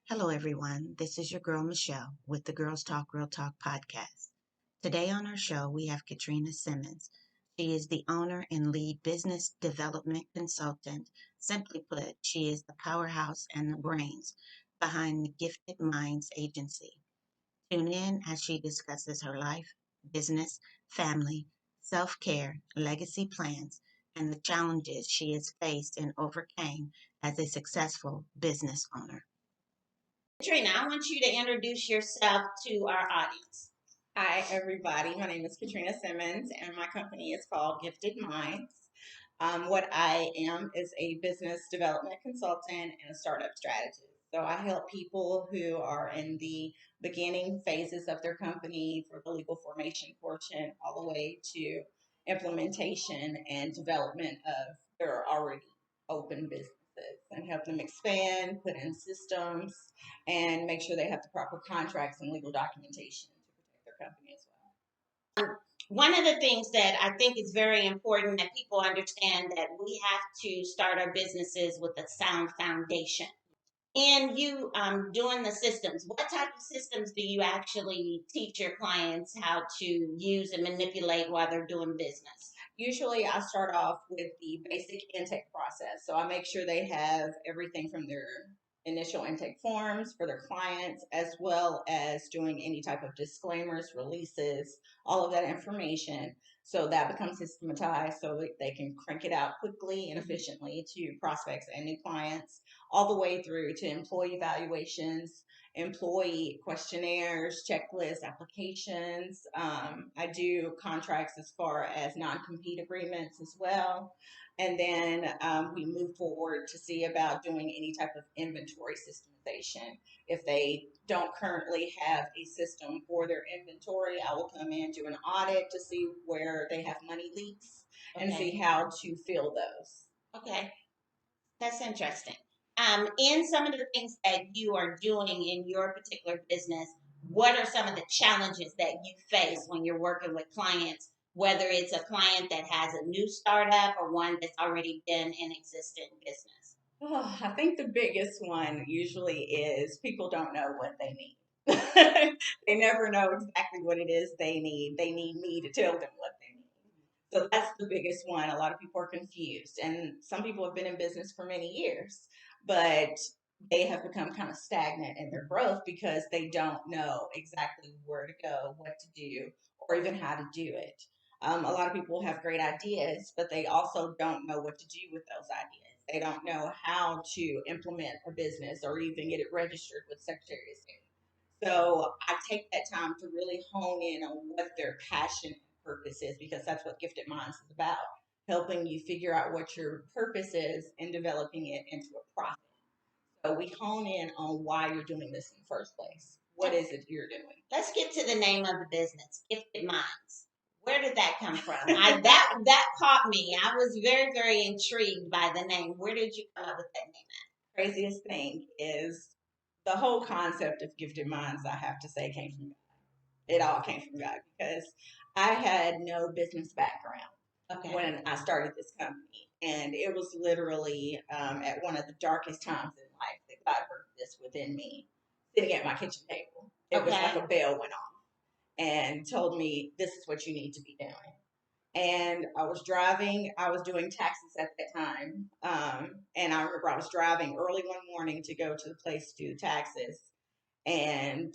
Hello, everyone. This is your girl, Michelle, with the Girls Talk Real Talk podcast. Today on our show, we have Katrina Simmons. She is the owner and lead business development consultant. Simply put, she is the powerhouse and the brains behind the Gifted Minds Agency. Tune in as she discusses her life, business, family, self care, legacy plans, and the challenges she has faced and overcame as a successful business owner. Katrina, I want you to introduce yourself to our audience. Hi, everybody. My name is Katrina Simmons, and my company is called Gifted Minds. What I am is a business development consultant and a startup strategist. So I help people who are in the beginning phases of their company for the legal formation portion, all the way to implementation and development of their already open businesses, and help them expand, put in systems, and make sure they have the proper contracts and legal documentation to protect their company as well. One of the things that I think is very important that people understand that we have to start our businesses with a sound foundation. And you doing the systems, what type of systems do you actually teach your clients how to use and manipulate while they're doing business? Usually I start off with the basic intake process. So I make sure they have everything from their initial intake forms for their clients, as well as doing any type of disclaimers, releases, all of that information. So that becomes systematized so that they can crank it out quickly and efficiently to prospects and new clients, all the way through to employee evaluations, employee questionnaires, checklists, applications. I do contracts as far as non-compete agreements as well. And then we move forward to see about doing any type of inventory systemization. If they don't currently have a system for their inventory, I will come in, do an audit to see where they have money leaks and see how to fill those. Okay, that's interesting. In some of the things that you are doing in your particular business, what are some of the challenges that you face when you're working with clients, whether it's a client that has a new startup or one that's already been in existing business? Oh, I think the biggest one usually is people don't know what they need. They never know exactly what it is they need. They need me to tell them what they need. So that's the biggest one. A lot of people are confused. And some people have been in business for many years, but they have become kind of stagnant in their growth because they don't know exactly where to go, what to do, or even how to do it. A lot of people have great ideas, but they also don't know what to do with those ideas. They don't know how to implement a business or even get it registered with Secretary of State. So I take that time to really hone in on what their passion and purpose is, because that's what Gifted Minds is about, helping you figure out what your purpose is and developing it into a profit. So we hone in on why you're doing this in the first place. What is it you're doing? Let's get to the name of the business, Gifted Minds. Where did that come from? That caught me. I was very, very intrigued by the name. Where did you come up with that name at? Craziest thing is the whole concept of Gifted Minds, I have to say, came from God. It all came from God because I had no business background when I started this company. And it was literally at one of the darkest times in life that God heard this within me, sitting at my kitchen table. It was like a bell went off and told me, this is what you need to be doing. And I was driving, I was doing taxes at that time. And I remember I was driving early one morning to go to the place to do taxes. And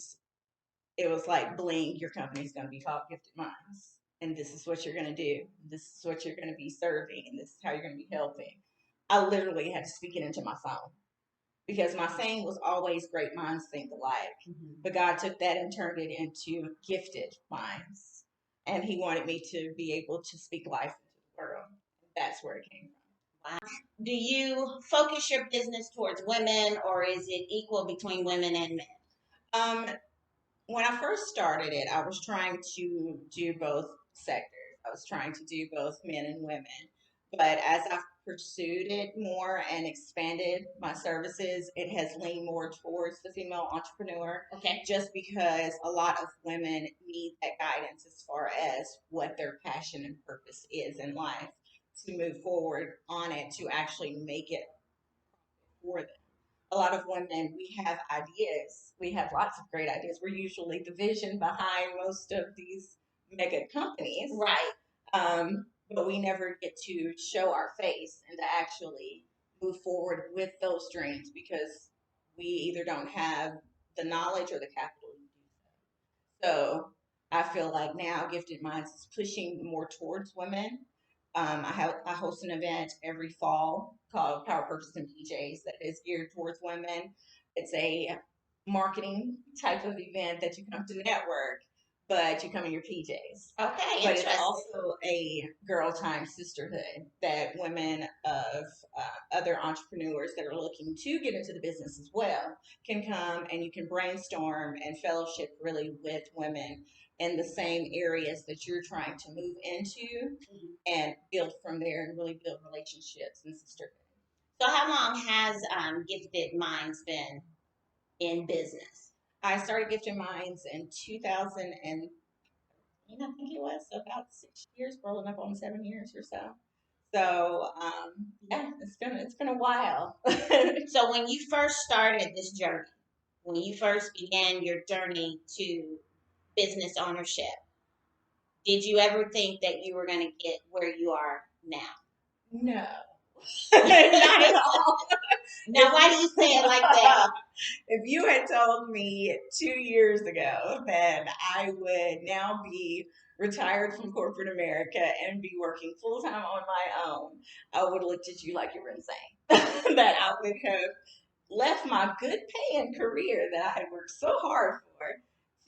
it was like, bling, your company's going to be called Gifted Minds. And this is what you're going to do. This is what you're going to be serving. And this is how you're going to be helping. I literally had to speak it into my phone because my saying was always great minds think alike. Mm-hmm. But God took that and turned it into Gifted Minds. And he wanted me to be able to speak life into the world. That's where it came from. Wow. Do you focus your business towards women, or is it equal between women and men? When I first started it, I was trying to do both sectors. I was trying to do both men and women. But as I've pursued it more and expanded my services, it has leaned more towards the female entrepreneur. Okay. Just because a lot of women need that guidance as far as what their passion and purpose is in life to move forward on it, to actually make it for them. a lot of women, we have ideas. We have lots of great ideas. We're usually the vision behind most of these mega companies. Right. But we never get to show our face and to actually move forward with those dreams because we either don't have the knowledge or the capital to do so. So I feel like now Gifted Minds is pushing more towards women. I host an event every fall called Power Purchase and PJs that is geared towards women. It's a marketing type of event that you come to network, but you come in your PJs. Okay, But it's also a girl time sisterhood that women of other entrepreneurs that are looking to get into the business as well can come, and you can brainstorm and fellowship really with women in the same areas that you're trying to move into and build from there and really build relationships and sisterhood. So how long has Gifted Minds been in business? I started Gifted Minds in 2013, I think it was, so about 6 years, rolling up on 7 years or so. So yeah, it's been a while. So when you first started this journey, when you first began your journey to business ownership, did you ever think that you were going to get where you are now? No. Not at all. Now, why do you say it like that? If you had told me 2 years ago that I would now be retired from corporate America and be working full time on my own, I would have looked at you like you were insane. That I would have left my good paying career that I had worked so hard for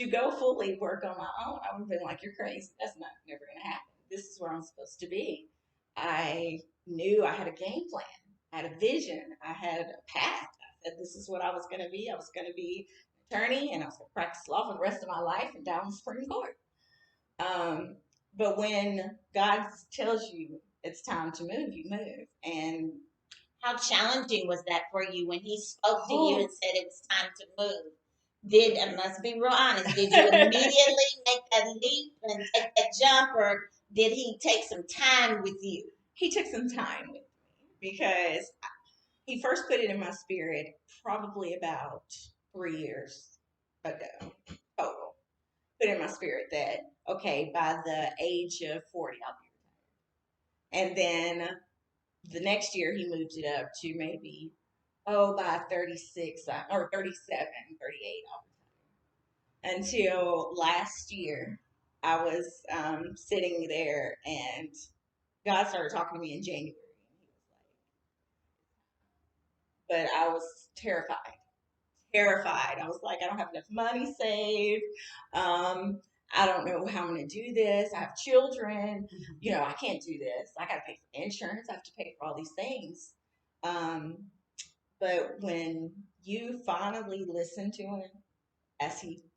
to go fully work on my own. I would have been like, you're crazy. That's not never going to happen. This is where I'm supposed to be. I knew I had a game plan. I had a vision. I had a path. I said, this is what I was going to be. I was going to be an attorney and I was going to practice law for the rest of my life and down the Supreme Court. But when God tells you it's time to move, you move. And how challenging was that for you when he spoke to you and said it was time to move? Did, and let's be real honest, did you immediately make that leap and take that jump, or did he take some time with you? He took some time with me because he first put it in my spirit probably about 3 years ago total. Put in my spirit that, okay, by the age of 40, I'll be retired. And then the next year, he moved it up to maybe, by 36 or 37, 38, I'll retire. Until last year, I was sitting there and God started talking to me in January. But I was terrified. Terrified. I was like, I don't have enough money saved. I don't know how I'm going to do this. I have children. I can't do this. I got to pay for insurance. I have to pay for all these things. But when you finally listen to him as he keeps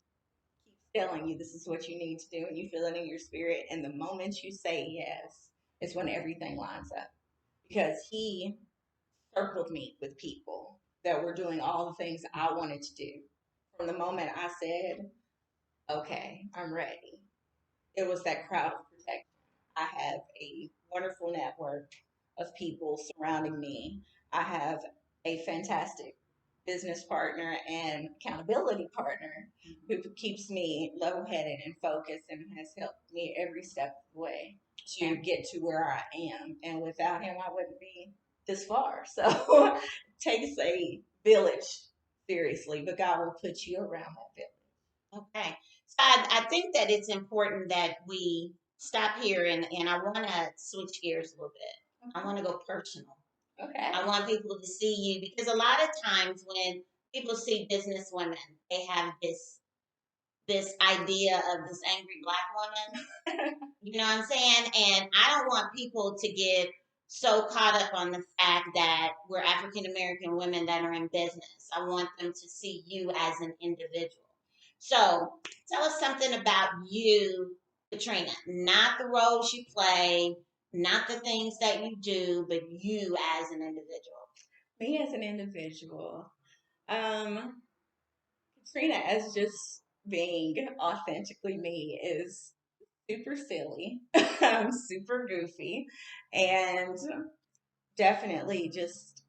telling you this is what you need to do and you feel it in your spirit, and the moment you say yes, it's when everything lines up. Because he circled me with people that were doing all the things I wanted to do. From the moment I said, okay, I'm ready, it was that crowd of protection. I have a wonderful network of people surrounding me. I have a fantastic business partner and accountability partner who keeps me level headed and focused and has helped me every step of the way to get to where I am. And without him, I wouldn't be this far. So it takes a village seriously, but God will put you around that village. Okay. So I think that it's important that we stop here and I want to switch gears a little bit. I want to go personal. Okay. I want people to see you because a lot of times when people see business women, they have this idea of this angry black woman. You know what I'm saying? And I don't want people to get so caught up on the fact that we're African American women that are in business. I want them to see you as an individual. So tell us something about you, Katrina. Not the roles you play, not the things that you do, but you as an individual. Me as an individual. Katrina as just being authentically me is super silly, super goofy, and definitely just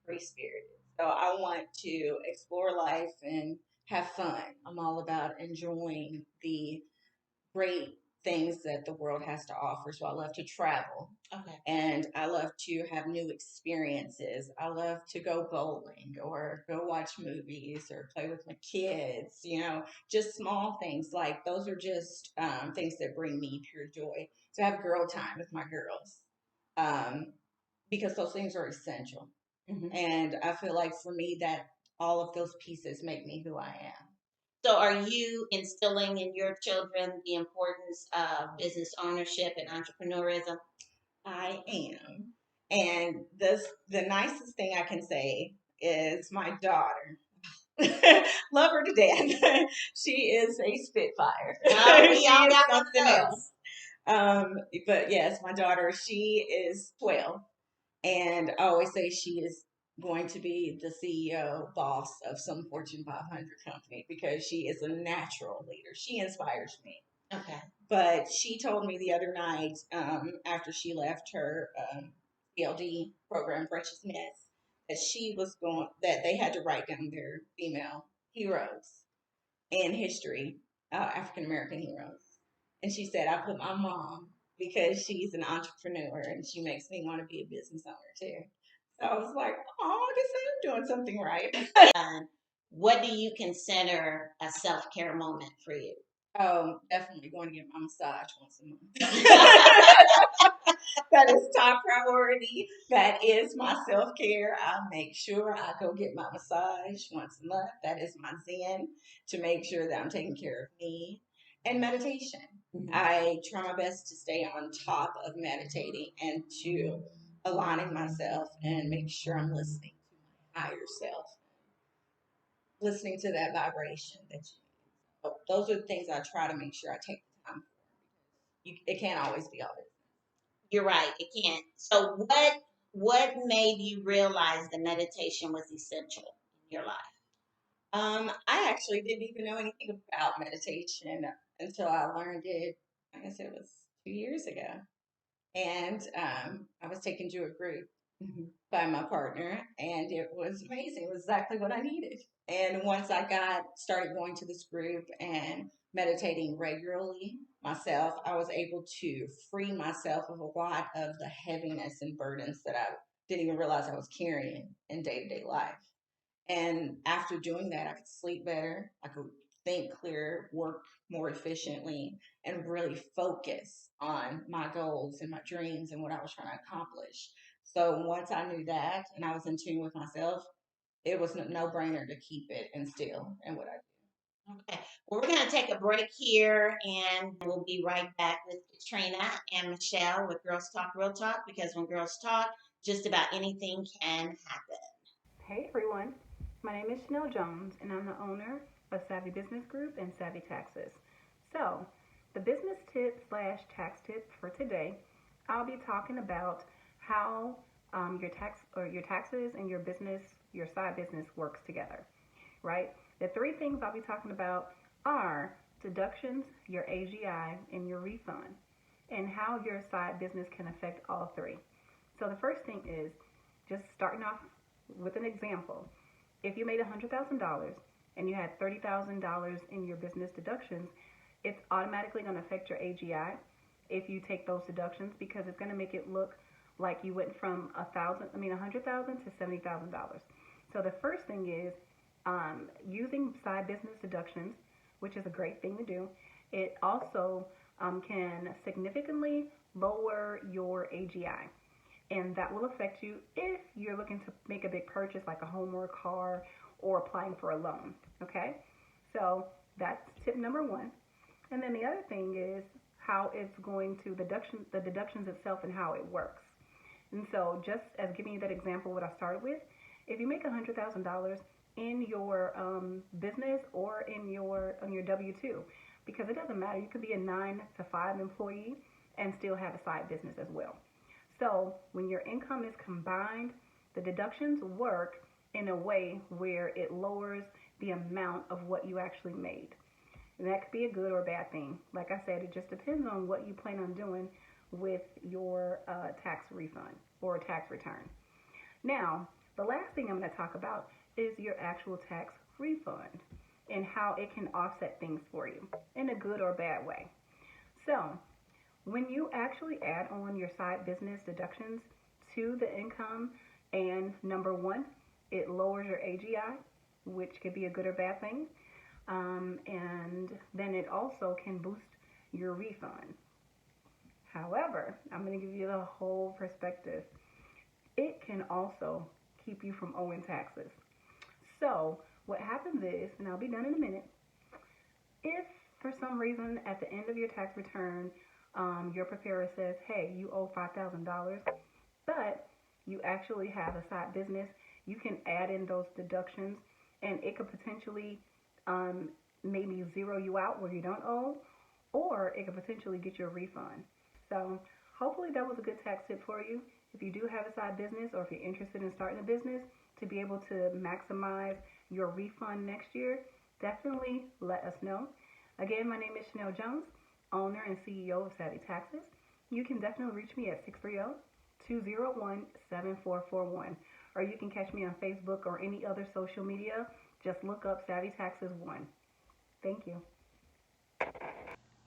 free spirited. So I want to explore life and have fun. I'm all about enjoying the great things that the world has to offer. So I love to travel. Okay. And I love to have new experiences. I love to go bowling or go watch movies or play with my kids, just small things. Like those are just things that bring me pure joy. So I have girl time with my girls because those things are essential. Mm-hmm. And I feel like for me, that all of those pieces make me who I am. So are you instilling in your children the importance of business ownership and entrepreneurism? I am. And the nicest thing I can say is my daughter. Love her to death. She is a spitfire. We all got something else. But yes, my daughter, she is 12. And I always say she is going to be the CEO, boss of some Fortune 500 company because she is a natural leader. She inspires me. Okay. But she told me the other night after she left her CLD program, Precious Miss, that they had to write down their female heroes in history, African American heroes. And she said, I put my mom because she's an entrepreneur and she makes me want to be a business owner too. So I was like, oh, I guess I'm doing something right. What do you consider a self-care moment for you? Definitely going to get my massage once a month. That is top priority. That is my self-care. I make sure I go get my massage once a month. That is my zen to make sure that I'm taking care of me. And meditation. Mm-hmm. I try my best to stay on top of meditating and to aligning myself and make sure I'm listening to my higher self. Listening to that vibration that those are the things I try to make sure I take the time for. It can't always be all this. You're right, it can't. So what made you realize that meditation was essential in your life? I actually didn't even know anything about meditation until I learned it. I guess it was 2 years ago, and I was taken to a group by my partner, and it was amazing. It was exactly what I needed. And once I started going to this group and meditating regularly myself, I was able to free myself of a lot of the heaviness and burdens that I didn't even realize I was carrying in day-to-day life. And after doing that, I could sleep better. I could think clearer, work more efficiently, and really focus on my goals and my dreams and what I was trying to accomplish. So once I knew that and I was in tune with myself, it was a no-brainer to keep it and still in what I do. Okay. Well, we're going to take a break here and we'll be right back with Katrina and Michelle with Girls Talk Real Talk, because when girls talk, just about anything can happen. Hey everyone, my name is Chanel Jones and I'm the owner of Savvy Business Group and Savvy Taxes. So, the business tip slash tax tip for today, I'll be talking about how your taxes and your business, your side business works together, right? The three things I'll be talking about are deductions, your AGI, and your refund, and how your side business can affect all three. So the first thing is just starting off with an example. If you made $100,000 and you had $30,000 in your business deductions, it's automatically going to affect your AGI if you take those deductions, because it's going to make it look like you went from $100,000 to $70,000. So the first thing is using side business deductions, which is a great thing to do. It also can significantly lower your AGI. And that will affect you if you're looking to make a big purchase like a home or a car or applying for a loan. Okay? So that's tip number one. And then the other thing is how it's going to the deductions itself and how it works. And so just as giving you that example, what I started with, if you make $100,000 in your business or on your W-2, because it doesn't matter, you could be a 9 to 5 employee and still have a side business as well. So when your income is combined, the deductions work in a way where it lowers the amount of what you actually made. And that could be a good or a bad thing. Like I said, it just depends on what you plan on doing with your tax refund or tax return. Now, The last thing I'm going to talk about is your actual tax refund and how it can offset things for you in a good or bad way. So, when you actually add on your side business deductions to the income, and number one, it lowers your AGI, which could be a good or bad thing. And then it also can boost your refund. However, I'm going to give you the whole perspective. It can also keep you from owing taxes. So, what happens is, and I'll be done in a minute, if for some reason at the end of your tax return, your preparer says, hey, you owe $5,000, but you actually have a side business, you can add in those deductions and it could potentially maybe zero you out where you don't owe, or it could potentially get you a refund. So hopefully that was a good tax tip for you. If you do have a side business or if you're interested in starting a business to be able to maximize your refund next year, definitely let us know. Again, my name is Chanel Jones, owner and CEO of Savvy Taxes. You can definitely reach me at 630-201-7441, or you can catch me on Facebook or any other social media. Just look up Savvy Taxes 1. Thank you.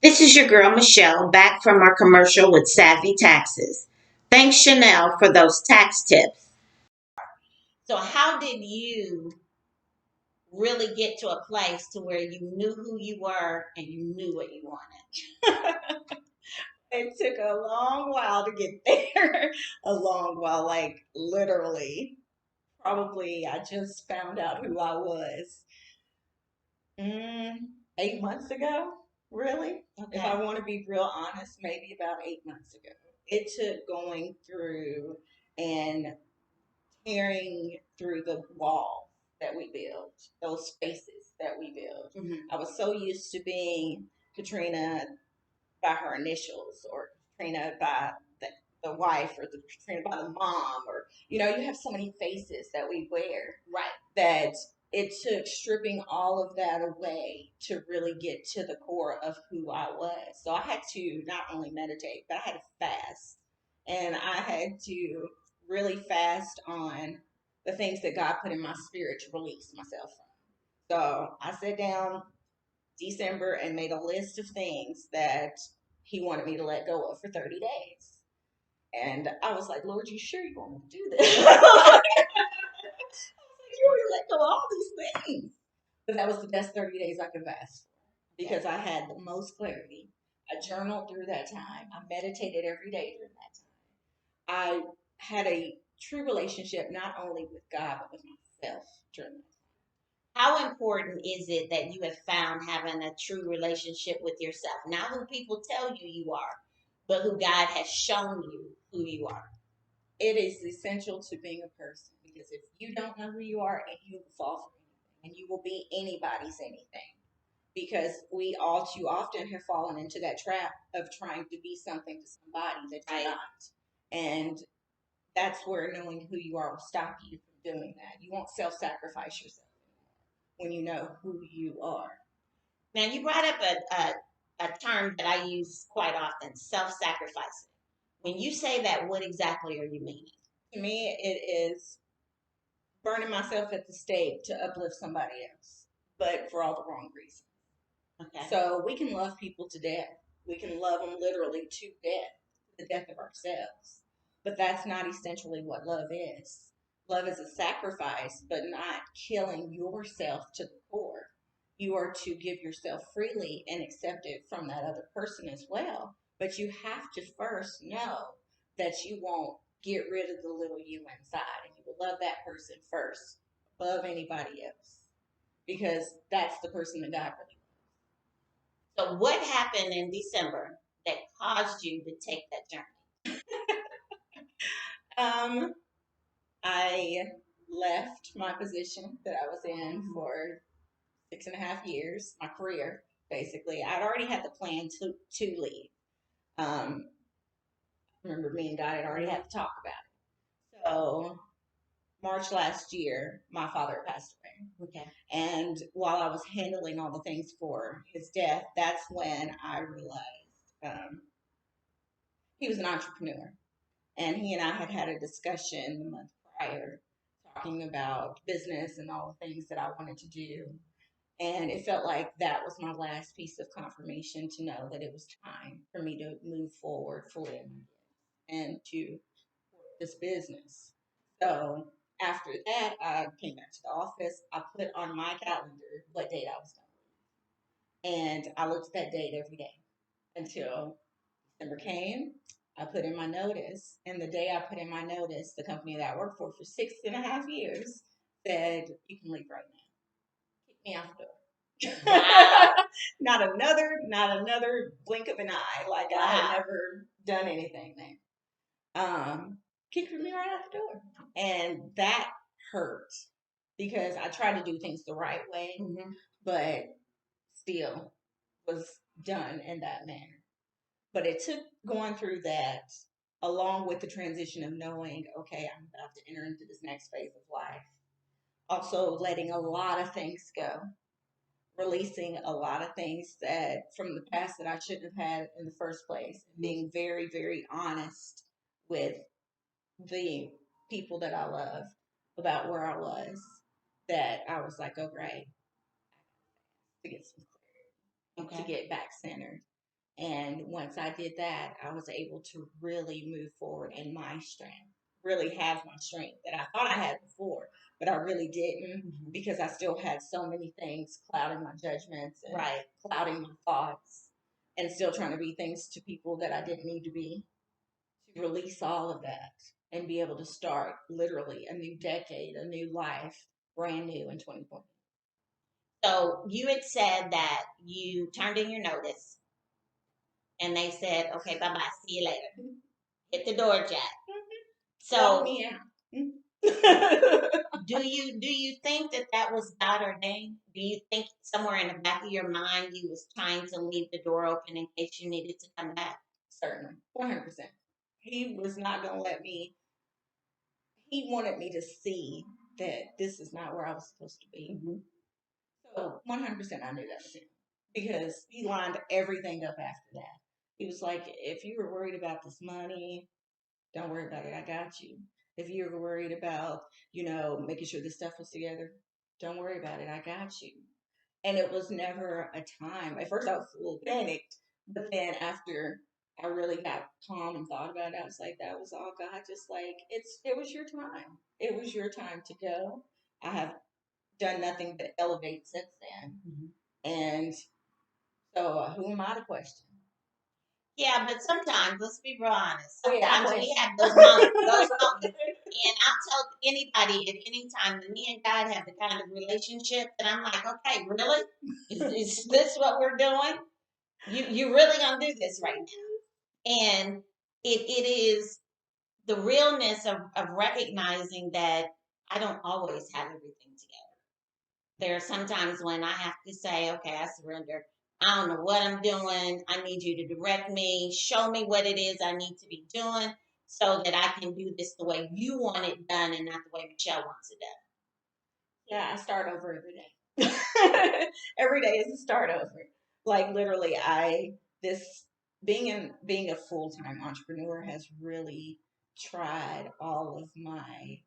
This is your girl Michelle back from our commercial with Savvy Taxes. Thanks, Chanel, for those tax tips. So, how did you really get to a place to where you knew who you were and you knew what you wanted? It took a long while to get there. A long while, like literally. Probably I just found out who I was 8 months ago, really. If I want to be real honest, maybe about 8 months ago. It took going through and tearing through the walls that we built, those spaces that we built. I was so used to being Katrina by her initials, or Katrina by the wife, or the Katrina by the mom, or you have so many faces that we wear, right? That it took stripping all of that away to really get to the core of who I was. So I had to not only meditate, but I had to fast, and I had to really fast on the things that God put in my spirit to release myself from. So I sat down December and made a list of things that he wanted me to let go of for 30 days. And I was like, Lord, you sure you want me to do this? I was like, you want me to let go of all these things? But that was the best 30 days I could fast for, because I had the most clarity. I journaled through that time. I meditated every day during that time. I had a true relationship not only with God, but with myself during that time. How important is it that you have found having a true relationship with yourself? Not who people tell you you are, but who God has shown you who you are. It is essential to being a person, because if you don't know who you are, and you will fall for anything, and you will be anybody's anything, because we all too often have fallen into that trap of trying to be something to somebody that you're not. And that's where knowing who you are will stop you from doing that. You won't self-sacrifice yourself when you know who you are. Now, you brought up a term that I use quite often, self-sacrificing. When you say that, what exactly are you meaning? To me, it is burning myself at the stake to uplift somebody else, but for all the wrong reasons. Okay. So we can love people to death. We can love them literally to death, the death of ourselves. But that's not essentially what love is. Love is a sacrifice, but not killing yourself to the core. You are to give yourself freely and accept it from that other person as well. But you have to first know that you won't get rid of the little you inside, and you will love that person first above anybody else, because that's the person that God really loves. So what happened in December that caused you to take that journey? I left my position that I was in for 6.5 years, my career, basically. I'd already had the plan to leave. Remember, me and God had already had to talk about it. So March last year, my father passed away. Okay. And while I was handling all the things for his death, that's when I realized he was an entrepreneur. And he and I had had a discussion the month prior to talking about business and all the things that I wanted to do. And it felt like that was my last piece of confirmation to know that it was time for me to move forward fully and to this business. So after that, I came back to the office. I put on my calendar what date I was going to leave. And I looked at that date every day until December came. I put in my notice. And the day I put in my notice, the company that I worked for 6.5 years said, you can leave right now. Kick me out the door. Wow. not another blink of an eye. Like I had never done anything there. Kicked me right out the door. And that hurt because I tried to do things the right way, but still was done in that manner. But it took going through that along with the transition of knowing, okay, I'm about to enter into this next phase of life. Also letting a lot of things go. Releasing a lot of things that from the past that I shouldn't have had in the first place. Being very, very honest with the people that I love about where I was. That I was like, oh, right, to get some clarity, to get back centered. And once I did that, I was able to really move forward in my strength, really have my strength that I thought I had before, but I really didn't because I still had so many things clouding my judgments and clouding my thoughts and still trying to be things to people that I didn't need to be, to release all of that and be able to start literally a new decade, a new life, brand new in 2020. So you had said that you turned in your notice and they said, okay, bye-bye, see you later. Hit the door, Jack. So me out. do you think that was God ordained? Do you think somewhere in the back of your mind you was trying to leave the door open in case you needed to come back? Certainly, 100%. He was not going to let me. He wanted me to see that this is not where I was supposed to be. So 100% I knew that was him because he lined everything up after that. He was like, if you were worried about this money, don't worry about it. I got you. If you were worried about, making sure this stuff was together, don't worry about it. I got you. And it was never a time. At first I was a little panicked, but then after I really got calm and thought about it, I was like, that was all God. Just like, it was your time. It was your time to go. I have done nothing but elevate since then. And so who am I to question? Yeah, but sometimes, let's be real honest, Oh, yeah, sometimes we have those moments. And I'll tell anybody at any time that me and God have the kind of relationship that I'm like, okay, really? Is this what we're doing? You really gonna do this right now? And it is the realness of recognizing that I don't always have everything together. There are some times when I have to say, okay, I surrender. I don't know what I'm doing. I need you to direct me, show me what it is I need to be doing so that I can do this the way you want it done and not the way Michelle wants it done. Yeah, I start over every day. Every day is a start over. Like literally, being a full-time entrepreneur has really tried all of my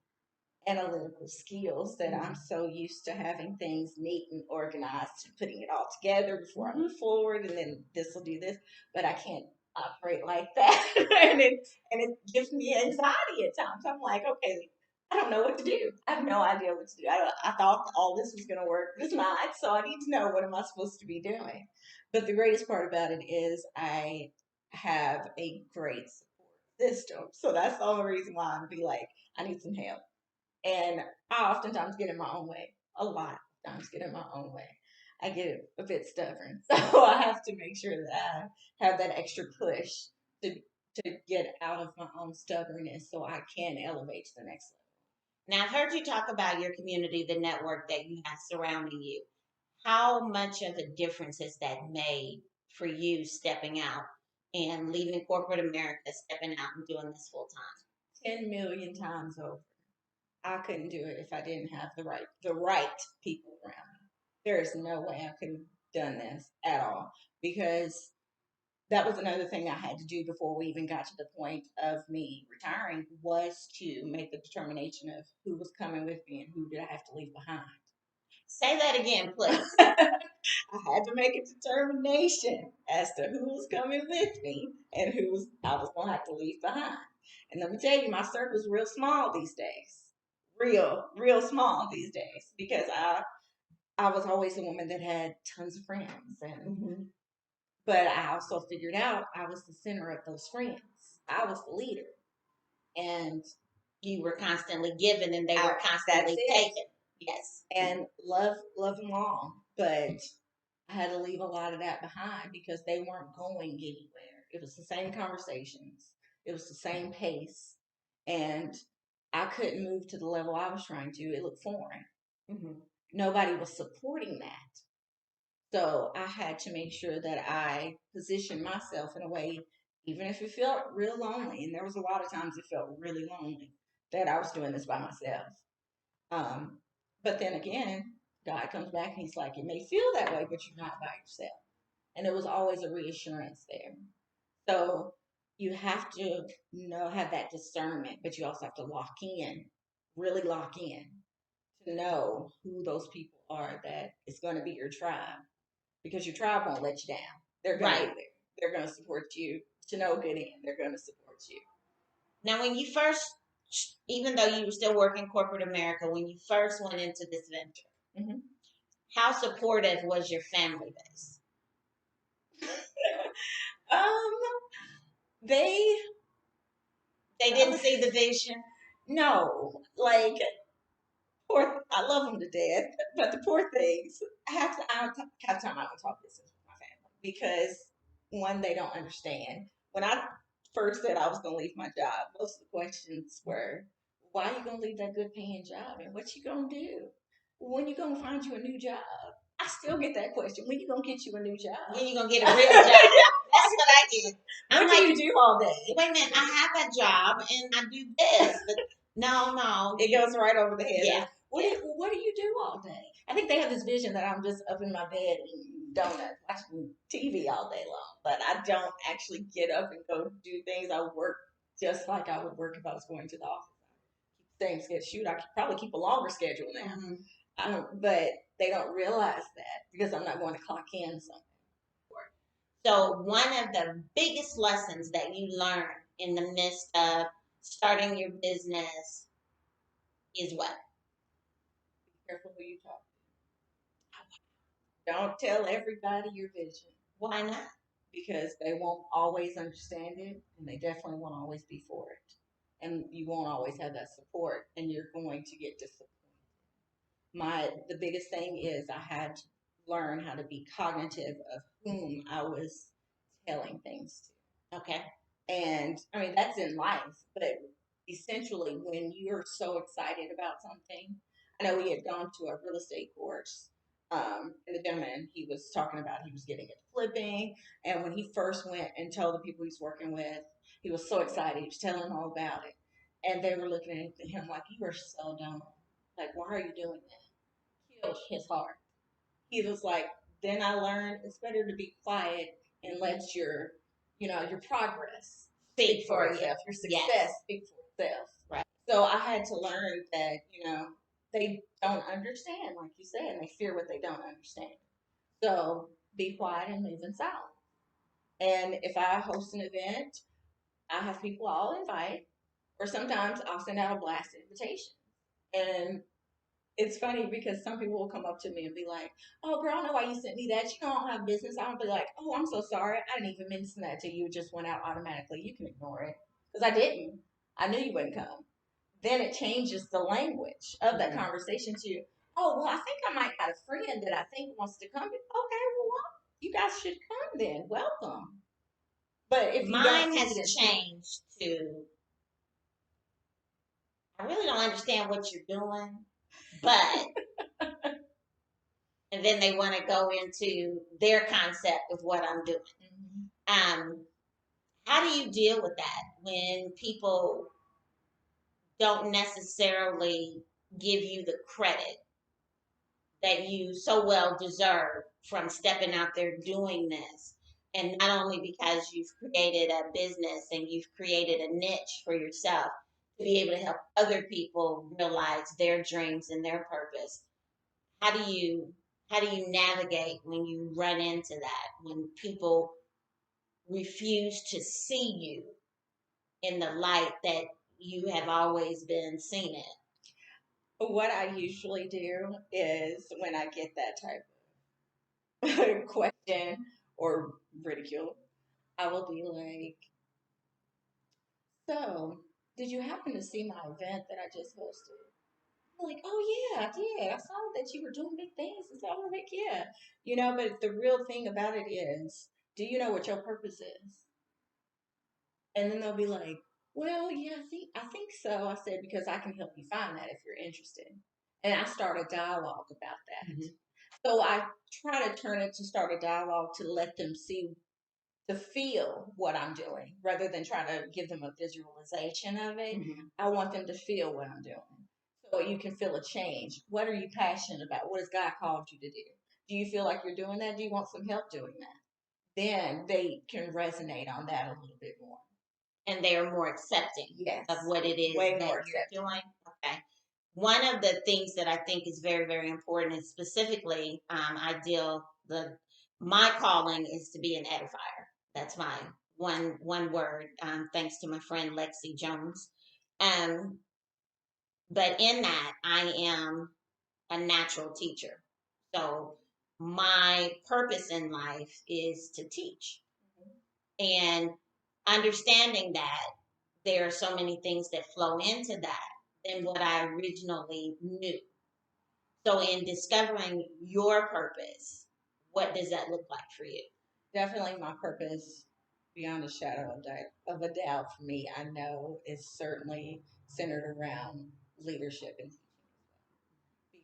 analytical skills that I'm so used to having things neat and organized and putting it all together before I move forward, and then this will do this, but I can't operate like that. and it gives me anxiety at times. I'm like, okay, I don't know what to do. I have no idea what to do. I thought all this was going to work. It's not. So I need to know what am I supposed to be doing. But the greatest part about it is I have a great support system. So that's the only reason why I'm be like, I need some help. And I oftentimes get in my own way. A lot of times get in my own way. I get a bit stubborn. So I have to make sure that I have that extra push to get out of my own stubbornness so I can elevate to the next level. Now, I've heard you talk about your community, the network that you have surrounding you. How much of a difference has that made for you stepping out and leaving corporate America, stepping out and doing this full time? 10 million times over. I couldn't do it if I didn't have the right people around me. There is no way I could have done this at all because that was another thing I had to do before we even got to the point of me retiring, was to make the determination of who was coming with me and who did I have to leave behind. Say that again, please. I had to make a determination as to who was coming with me and who I was going to have to leave behind. And let me tell you, my circle's real small these days. Real small these days, because I was always a woman that had tons of friends, and but I also figured out I was the center of those friends. I was the leader, and you were constantly giving, and they were constantly taking. Yes, and love them all, but I had to leave a lot of that behind because they weren't going anywhere. It was the same conversations, it was the same pace, and I couldn't move to the level I was trying to. It looked foreign. Nobody was supporting that. So I had to make sure that I positioned myself in a way, even if it felt real lonely, and there was a lot of times it felt really lonely, that I was doing this by myself. But then again, God comes back and he's like, it may feel that way, but you're not by yourself. And it was always a reassurance there. So you have to have that discernment, but you also have to lock in, really lock in, to know who those people are that is going to be your tribe, because your tribe won't let you down. They're going to be there. They're going to support you to no good end. They're going to support you. Now, when you first, even though you were still working corporate America, when you first went into this venture, how supportive was your family base? They didn't see the vision. No, like, I love them to death, but the poor things, I have time I don't talk business with my family, because one, they don't understand. When I first said I was going to leave my job, most of the questions were, why are you going to leave that good paying job, and what you going to do? When you going to find you a new job? I still get that question. When you going to get you a new job? When you going to get a real job? That's what I get. What do you do all day? Wait a minute, I have a job and I do this, but no. It goes right over the head. Yeah. What do you do all day? I think they have this vision that I'm just up in my bed eating donuts, watching TV all day long. But I don't actually get up and go do things. I work just like I would work if I was going to the office. I keep the same schedule. Shoot, I could probably keep a longer schedule now. But they don't realize that, because I'm not going to clock in something. So one of the biggest lessons that you learned in the midst of starting your business is what? Be careful who you talk to. Don't tell everybody your vision. Why not? Because they won't always understand it, and they definitely won't always be for it. And you won't always have that support, and you're going to get disappointed. The biggest thing is I had to learn how to be cognitive of whom I was telling things to. Okay. And I mean, that's in life, but essentially when you're so excited about something, I know we had gone to a real estate course, and the gentleman, he was talking about he was getting into flipping, and when he first went and told the people he's working with, he was so excited, he was telling them all about it, and they were looking at him like, you are so dumb, like, why are you doing that? Killed his heart. He was like, then I learned it's better to be quiet and let your progress speak for itself, your success speak for itself. Right. So I had to learn that, they don't understand, like you said, and they fear what they don't understand. So be quiet and move in silence. And if I host an event, I have people I'll invite, or sometimes I'll send out a blast invitation. And it's funny because some people will come up to me and be like, oh, girl, I know why you sent me that. You know, I don't have business. I'll be like, oh, I'm so sorry. I didn't even mention that to you. It just went out automatically. You can ignore it. Because I didn't. I knew you wouldn't come. Then it changes the language of that conversation to, oh, well, I think I might have a friend that I think wants to come. Okay, well, you guys should come then. Welcome. But if mine has changed to, I really don't understand what you're doing, but and then they want to go into their concept of what I'm doing. How do you deal with that when people don't necessarily give you the credit that you so well deserve from stepping out there doing this? And not only because you've created a business and you've created a niche for yourself to be able to help other people realize their dreams and their purpose. How do you navigate when you run into that, when people refuse to see you in the light that you have always been seen in? What I usually do is when I get that type of question or ridicule, I will be like, so did you happen to see my event that I just hosted? I'm like, oh yeah, I did. I saw that you were doing big things. And so I'm like, yeah. But the real thing about it is, do you know what your purpose is? And then they'll be like, well, yeah, I think so. I said, because I can help you find that if you're interested. And I start a dialogue about that. Mm-hmm. So I try to turn it to start a dialogue to let them see, to feel what I'm doing rather than try to give them a visualization of it. Mm-hmm. I want them to feel what I'm doing. So you can feel a change. What are you passionate about? What has God called you to do? Do you feel like you're doing that? Do you want some help doing that? Then they can resonate on that a little bit more. And they are more accepting, yes, of what it is way that more you're doing. Okay. One of the things that I think is very, very important is specifically, my calling is to be an edifier. That's my one word, thanks to my friend Lexi Jones. But in that, I am a natural teacher. So my purpose in life is to teach. And understanding that there are so many things that flow into that than what I originally knew. So in discovering your purpose, what does that look like for you? Definitely my purpose, beyond a shadow of a doubt for me, I know is certainly centered around leadership and teaching.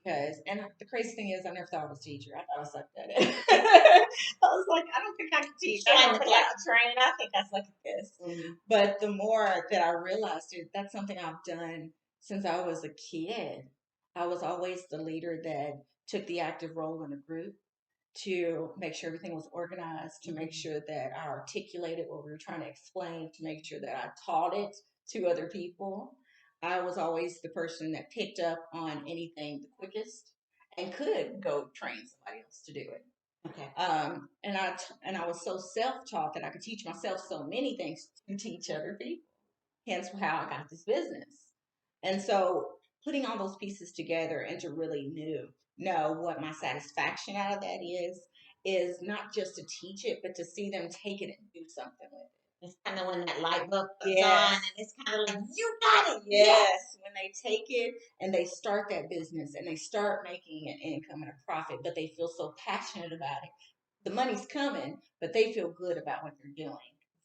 Because, and the crazy thing is, I never thought I was a teacher. I thought I sucked at it. I was like, I don't think I can teach. I don't think I can train. I think I suck at this. Mm-hmm. But the more that I realized it, that's something I've done since I was a kid. I was always the leader that took the active role in a group to make sure everything was organized, to make sure that I articulated what we were trying to explain, to make sure that I taught it to other people. I was always the person that picked up on anything the quickest and could go train somebody else to do it. Okay. And I was so self-taught that I could teach myself so many things to teach other people. Hence how I got this business. And so putting all those pieces together and to really know what my satisfaction out of that is not just to teach it, but to see them take it and do something with it. It's kind of when that light bulb comes on, and it's kind of like, you got it. Yes. When they take it and they start that business and they start making an income and a profit, but they feel so passionate about it. The money's coming, but they feel good about what they're doing.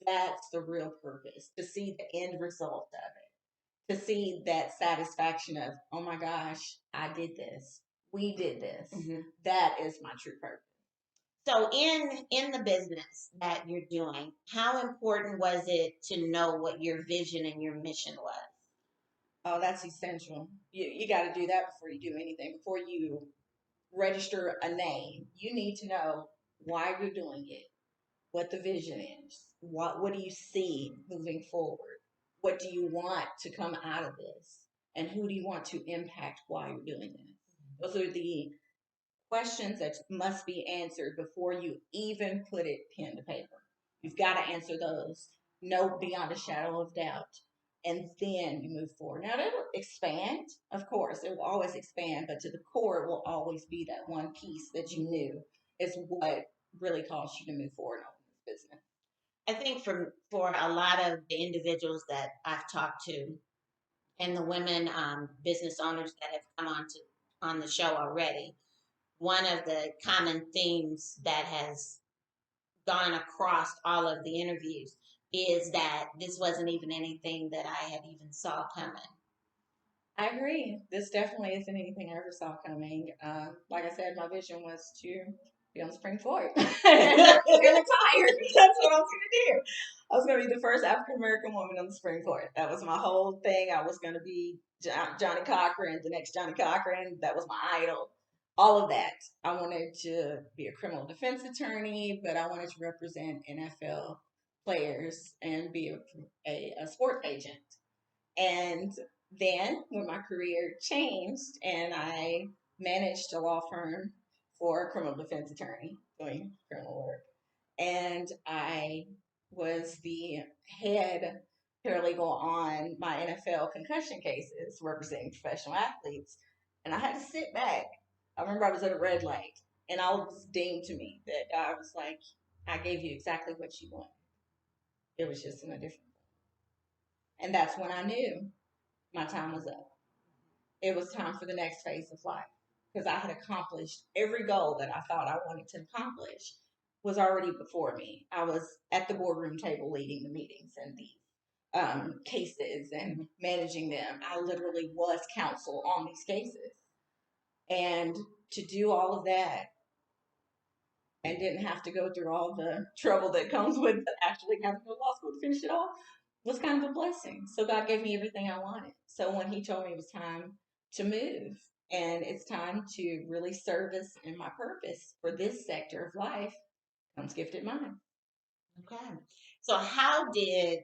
That's the real purpose, to see the end result of it, to see that satisfaction of, oh my gosh, I did this. We did this. Mm-hmm. That is my true purpose. So in the business that you're doing, how important was it to know what your vision and your mission was? Oh, that's essential. You got to do that before you do anything. Before you register a name, you need to know why you're doing it, what the vision is, what do you see moving forward, what do you want to come out of this, and who do you want to impact while you're doing this. Those are the questions that must be answered before you even put it pen to paper. You've got to answer those, know beyond a shadow of doubt, and then you move forward. Now, it'll expand, of course, it will always expand, but to the core, it will always be that one piece that you knew is what really caused you to move forward on this business. I think for a lot of the individuals that I've talked to, and the women business owners that have come on the show already, one of the common themes that has gone across all of the interviews is that this wasn't even anything that I had even saw coming. I agree. This definitely isn't anything I ever saw coming. Like I said, my vision was to be on the Supreme Court and retire. That's what I was going to do. I was going to be the first African American woman on the Supreme Court. That was my whole thing. I was going to be Johnny Cochran, the next Johnny Cochran. That was my idol. all of that. I wanted to be a criminal defense attorney, but I wanted to represent NFL players and be a sports agent. And then when my career changed and I managed a law firm for a criminal defense attorney doing criminal work, and I was the head paralegal on my NFL concussion cases representing professional athletes. And I had to sit back. I remember I was at a red light and all was dinged to me that I was like, I gave you exactly what you wanted. It was just in a different way. And that's when I knew my time was up. It was time for the next phase of life because I had accomplished every goal that I thought I wanted to accomplish was already before me. I was at the boardroom table leading the meetings and the cases and managing them. I literally was counsel on these cases. And to do all of that and didn't have to go through all the trouble that comes with actually having to go to law school to finish it all was kind of a blessing. So God gave me everything I wanted. So when He told me it was time to move and it's time to really service in my purpose for this sector of life, comes Gifted Mind. Okay. So how did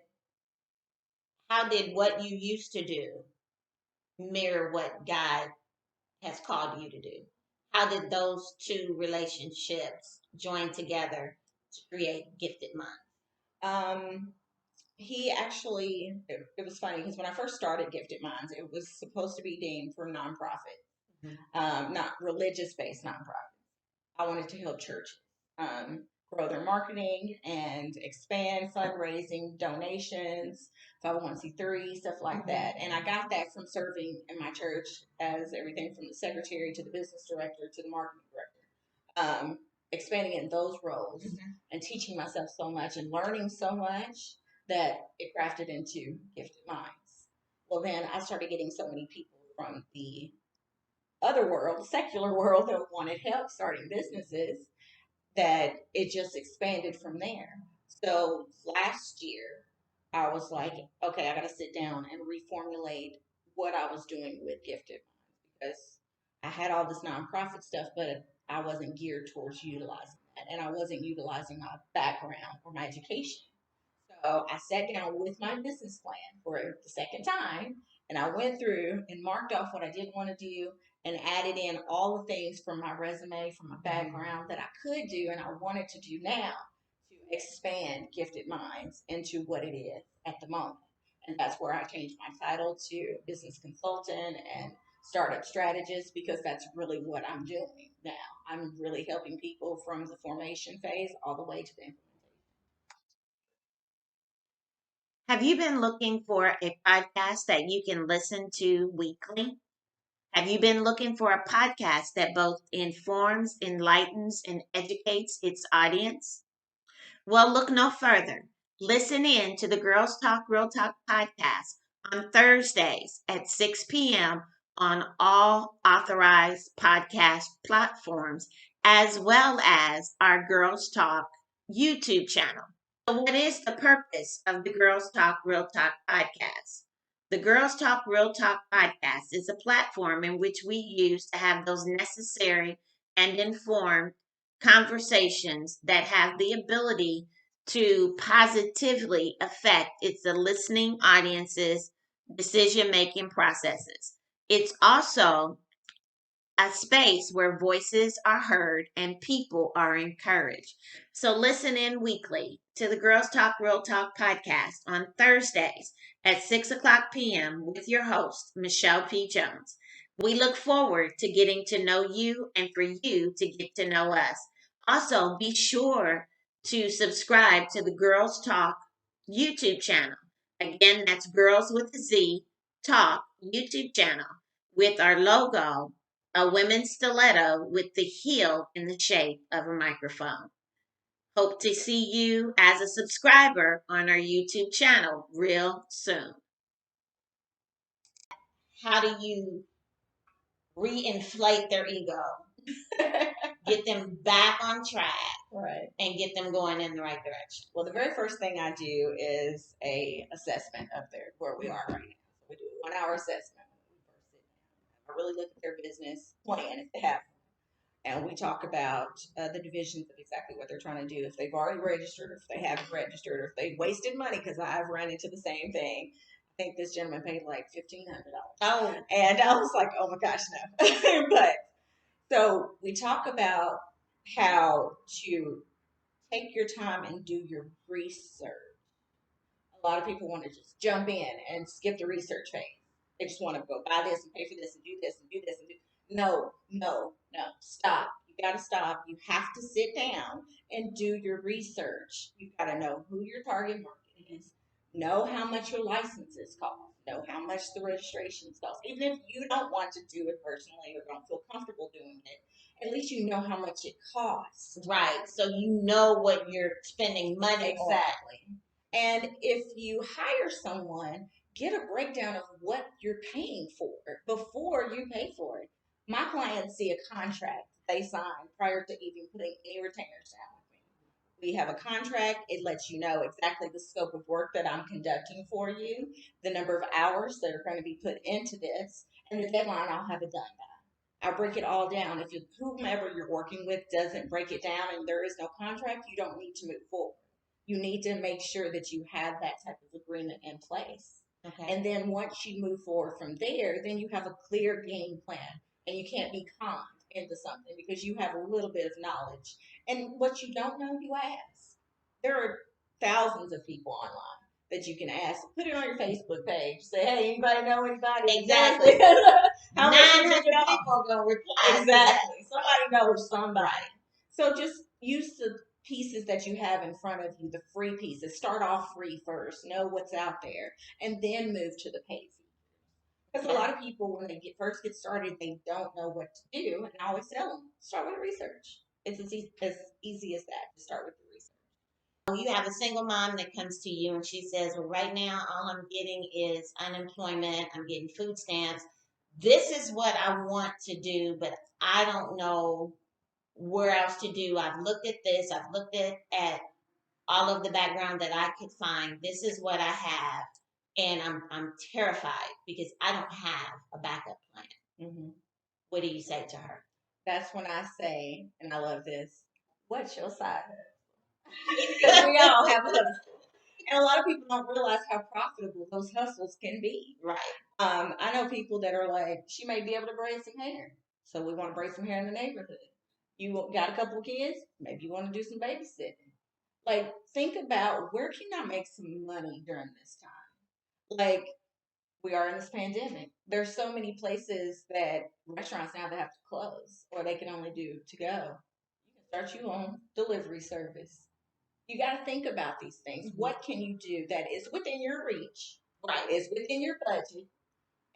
what you used to do mirror what God has called you to do? How did those two relationships join together to create Gifted Mind? He actually, it was funny because when I first started Gifted Minds, it was supposed to be deemed for nonprofit, not religious based nonprofit. I wanted to help churches grow their marketing and expand fundraising, donations, 501c3, stuff like that. And I got that from serving in my church as everything from the secretary to the business director to the marketing director. Expanding in those roles and teaching myself so much and learning so much that it crafted into Gifted Minds. Well, then I started getting so many people from the other world, the secular world, that wanted help starting businesses that it just expanded from there. So last year, I was like, okay, I got to sit down and reformulate what I was doing with Gifted because I had all this nonprofit stuff, but I wasn't geared towards utilizing that. And I wasn't utilizing my background or my education. So I sat down with my business plan for the second time and I went through and marked off what I didn't want to do and added in all the things from my resume, from my background that I could do and I wanted to do now to expand Gifted Minds into what it is at the moment. And that's where I changed my title to business consultant and startup strategist because that's really what I'm doing now. I'm really helping people from the formation phase all the way to the implementation. Have you been looking for a podcast that you can listen to weekly? Have you been looking for a podcast that both informs, enlightens, and educates its audience? Well, look no further. Listen in to the Girls Talk Real Talk podcast on Thursdays at 6 p.m. on all authorized podcast platforms, as well as our Girls Talk YouTube channel. So, what is the purpose of the Girls Talk Real Talk podcast? The Girls Talk Real Talk podcast is a platform in which we use to have those necessary and informed conversations that have the ability to positively affect its listening audience's decision making processes. It's also a space where voices are heard and people are encouraged. So listen in weekly to the Girls Talk Real Talk podcast on Thursdays at 6 o'clock p.m. with your host, Michelle P. Jones. We look forward to getting to know you and for you to get to know us. Also, be sure to subscribe to the Girls Talk YouTube channel. Again, that's Girls with a Z Talk YouTube channel with our logo, a women's stiletto with the heel in the shape of a microphone. Hope to see you as a subscriber on our YouTube channel real soon. How do you reinflate their ego, get them back on track, Right. and get them going in the right direction? Well, the very first thing I do is a assessment of where we are right now. So we do a 1 hour assessment when we first sit down. I really look at their business plan if they have one. And we talk about the divisions of exactly what they're trying to do. If they've already registered, if they haven't registered, or if they've wasted money, because I've run into the same thing. I think this gentleman paid like $1,500. Oh, And I was like, oh my gosh, no. But so we talk about how to take your time and do your research. A lot of people want to just jump in and skip the research phase. They just want to go buy this and pay for this and do this and do this and do. No, no, no. Stop. You got to stop. You have to sit down and do your research. You got to know who your target market is. Know how much your licenses cost. Know how much the registrations cost. Even if you don't want to do it personally or don't feel comfortable doing it, at least you know how much it costs. right. So you know what you're spending money on. Exactly. And if you hire someone, get a breakdown of what you're paying for before you pay for it. My clients see a contract they sign prior to even putting any retainers down with me. We have a contract. It lets you know exactly the scope of work that I'm conducting for you, the number of hours that are going to be put into this, and the deadline I'll have it done by. I break it all down. If whomever you're working with doesn't break it down and there is no contract, you don't need to move forward. You need to make sure that you have that type of agreement in place. Okay. And then once you move forward from there, then you have a clear game plan. And you can't be conned into something because you have a little bit of knowledge. And what you don't know, you ask. There are thousands of people online that you can ask. Put it on your Facebook page. Say, hey, anybody know anybody? Exactly. How 900 people are going to reply. Exactly. Somebody knows somebody. Right. So just use the pieces that you have in front of you, the free pieces. Start off free first. Know what's out there. And then move to the paid. Because a lot of people, when they first get started, they don't know what to do. And I always tell them, start with research. It's as easy as that, to start with the research. You have a single mom that comes to you and she says, well, right now, all I'm getting is unemployment. I'm getting food stamps. This is what I want to do, but I don't know where else to do. I've looked at this. I've looked at all of the background that I could find. This is what I have. And I'm terrified because I don't have a backup plan. Mm-hmm. What do you say to her? That's when I say, and I love this, what's your side hustle? Because we all have hustles. And a lot of people don't realize how profitable those hustles can be. Right. I know people that are like, she may be able to braid some hair. So we want to braid some hair in the neighborhood. You got a couple of kids, maybe you want to do some babysitting. Like, think about where can I make some money during this time? Like, we are in this pandemic. There's so many places that restaurants now that have to close or they can only do to go. You can start your own delivery service. You got to think about these things. Mm-hmm. What can you do that is within your reach, right? Is within your budget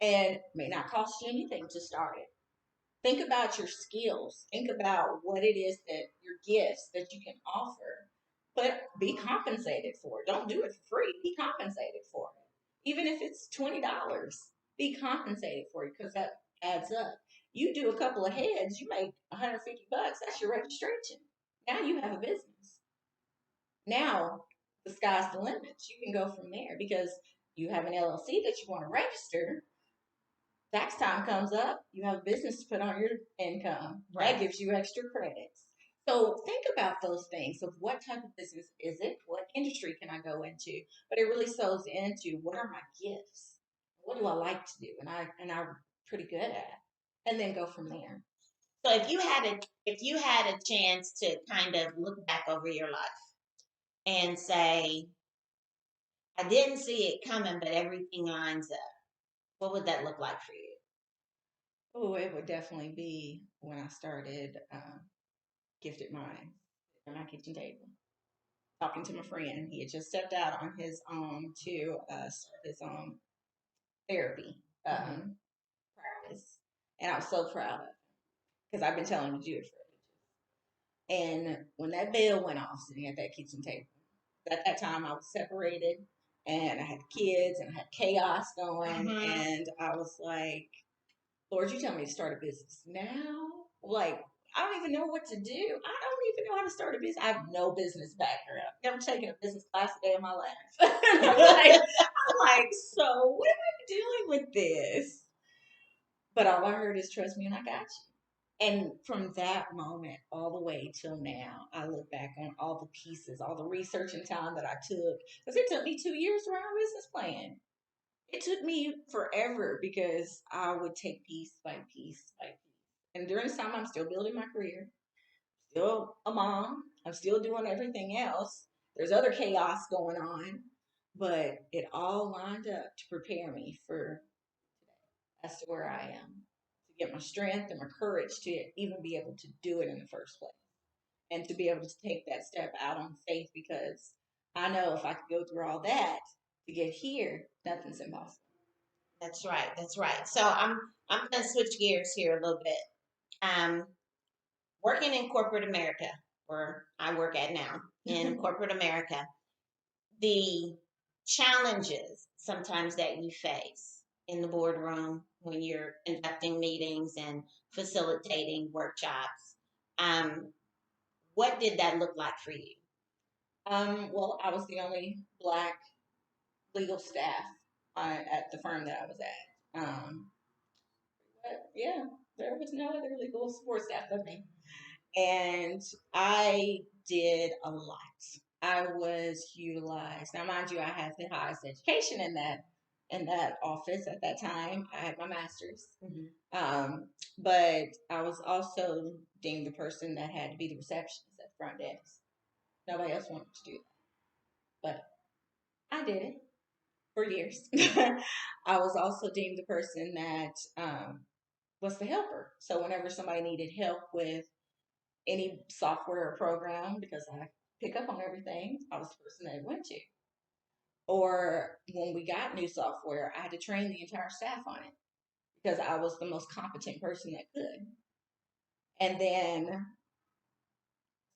and may not cost you anything to start it. Think about your skills. Think about what it is that your gifts that you can offer, but be compensated for it. Don't do it for free. Be compensated for it. Even if it's $20, be compensated for it because that adds up. You do a couple of heads, you make $150. That's your registration. Now you have a business. Now the sky's the limit. You can go from there because you have an LLC that you want to register. Tax time comes up, you have business to put on your income. Right. That gives you extra credits. So think about those things of what type of business is it? What industry can I go into? But it really sews into what are my gifts? What do I like to do? And I'm pretty good at. And then go from there. So if you had a chance to kind of look back over your life and say, I didn't see it coming, but everything lines up, what would that look like for you? Oh, it would definitely be when I started Gifted Minds on my kitchen table. Talking to my friend. He had just stepped out on his own to start his own therapy practice. And I was so proud of him because I've been telling him to do it for ages. And when that bell went off sitting at that kitchen table, at that time I was separated and I had kids and I had chaos going. Mm-hmm. And I was like, Lord, you tell me to start a business now? Like, I don't even know what to do. I don't even know how to start a business. I have no business background. Never taken a business class a day in my life. I'm like, so what am I doing with this? But all I heard is trust me and I got you. And from that moment all the way till now, I look back on all the pieces, all the research and time that I took, because it took me 2 years to write a business plan. It took me forever because I would take piece by piece by piece. And during this time, I'm still building my career, still a mom, I'm still doing everything else. There's other chaos going on, but it all lined up to prepare me for as to where I am, to get my strength and my courage to even be able to do it in the first place, and to be able to take that step out on faith because I know if I could go through all that to get here, nothing's impossible. That's right. That's right. So I'm going to switch gears here a little bit. Working in corporate America, where I work at now in corporate America, the challenges sometimes that you face in the boardroom when you're conducting meetings and facilitating workshops. What did that look like for you? Well, I was the only Black legal staff at the firm that I was at. But yeah, there was no other legal support staff but me. And I did a lot. I was utilized. Now, mind you, I had the highest education in that office at that time. I had my master's. But I was also deemed the person that had to be the receptionist at the front desk. Nobody else wanted to do that, but I did it for years. I was also deemed the person that was the helper. So whenever somebody needed help with any software or program, because I pick up on everything, I was the person that it went to. Or when we got new software, I had to train the entire staff on it because I was the most competent person that could. And then,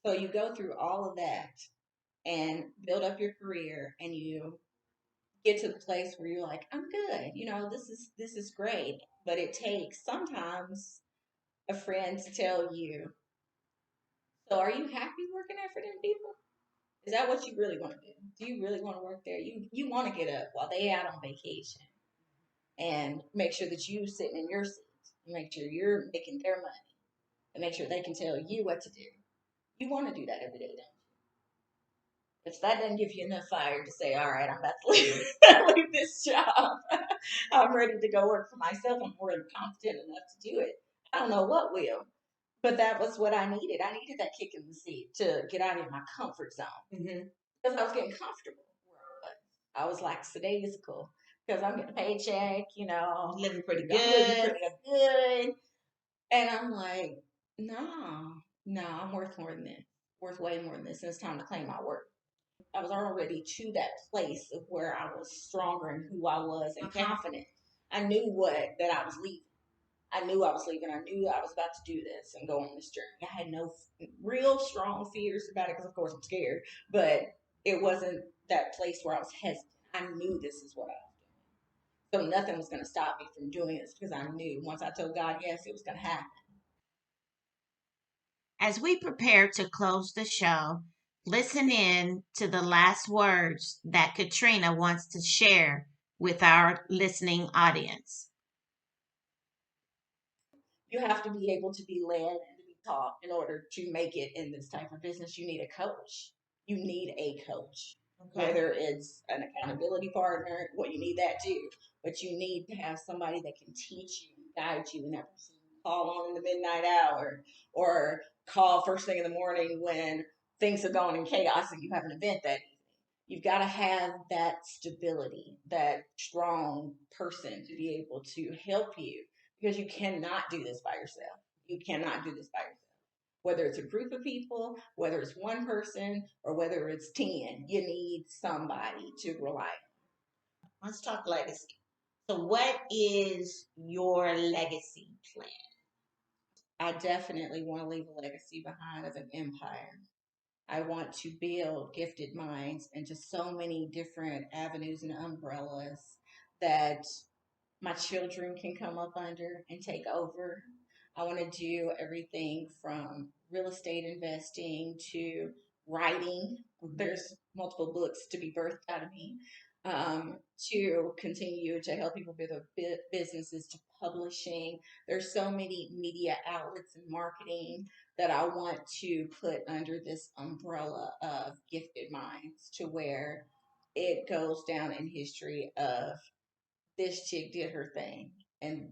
so you go through all of that and build up your career, and you get to the place where you're like, I'm good. This is great. But it takes sometimes a friend to tell you, so are you happy working there for them people? Is that what you really want to do? Do you really want to work there? You want to get up while they out on vacation and make sure that you sitting in your seat, make sure you're making their money, and make sure they can tell you what to do. You want to do that every day, don't you? If that doesn't give you enough fire to say, all right, I'm about to leave this job. I'm ready to go work for myself. I'm more than competent enough to do it. I don't know what will. But that was what I needed. I needed that kick in the seat to get out of my comfort zone. Because I was getting comfortable where I was like sedatical because I'm getting a paycheck, Living pretty I'm living good. pretty good. And I'm like, no, I'm worth more than this, worth way more than this. And it's time to claim my worth. I was already to that place of where I was stronger in who I was and confident. I knew that I was leaving. I knew I was leaving. I knew I was about to do this and go on this journey. I had no real strong fears about it because, of course, I'm scared. But it wasn't that place where I was hesitant. I knew this is what I was doing. So nothing was going to stop me from doing this because I knew once I told God yes, it was going to happen. As we prepare to close the show, listen in to the last words that Katrina wants to share with our listening audience. You have to be able to be led and to be taught in order to make it in this type of business. You need a coach. You need a coach. Whether it's an accountability partner, well, you need that too. But you need to have somebody that can teach you, guide you, and that person you call on in the midnight hour or call first thing in the morning when things have gone in chaos and you have an event that evening. You've got to have that stability, that strong person to be able to help you because you cannot do this by yourself. You cannot do this by yourself. Whether it's a group of people, whether it's one person, or whether it's 10, you need somebody to rely on. Let's talk legacy. So, what is your legacy plan? I definitely want to leave a legacy behind of an empire. I want to build gifted minds into so many different avenues and umbrellas that my children can come up under and take over. I want to do everything from real estate investing to writing. There's multiple books to be birthed out of me. to continue to help people build their businesses, to publishing. There's so many media outlets and marketing that I want to put under this umbrella of Gifted Minds, to where it goes down in history of this chick did her thing, and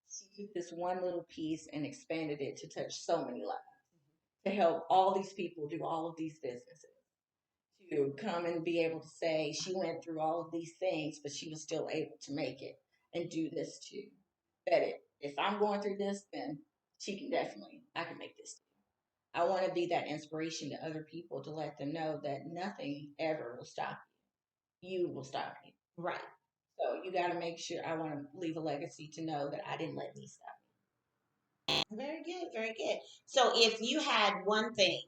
she took this one little piece and expanded it to touch so many lives, to help all these people do all of these businesses, to come and be able to say she went through all of these things, but she was still able to make it and do this too. That if I'm going through this, then I can make this too. I want to be that inspiration to other people, to let them know that nothing ever will stop you. You will stop you. Right. So you got to make sure. I want to leave a legacy to know that I didn't let me stop me. Very good, very good. So if you had one thing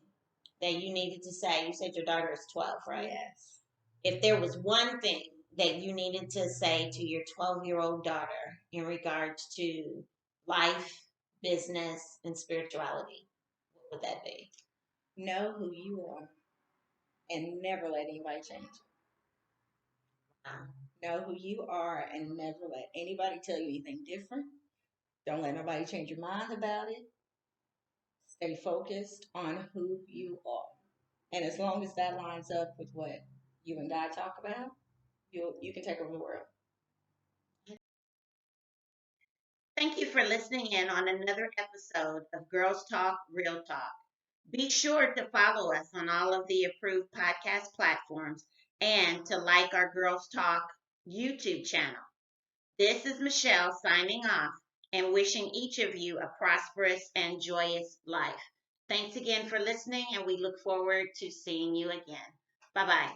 that you needed to say, you said your daughter is 12, right? Yes. If there was one thing that you needed to say to your 12-year-old daughter in regards to life, business, and spirituality, what would that be? Know who you are and never let anybody change you. Know who you are and never let anybody tell you anything different. Don't let nobody change your mind about it. Stay focused on who you are. And as long as that lines up with what you and God talk about, you can take over the world. Thank you for listening in on another episode of Girls Talk, Real Talk. Be sure to follow us on all of the approved podcast platforms and to like our Girls Talk YouTube channel. This is Michelle signing off and wishing each of you a prosperous and joyous life. Thanks again for listening, and we look forward to seeing you again. Bye-bye.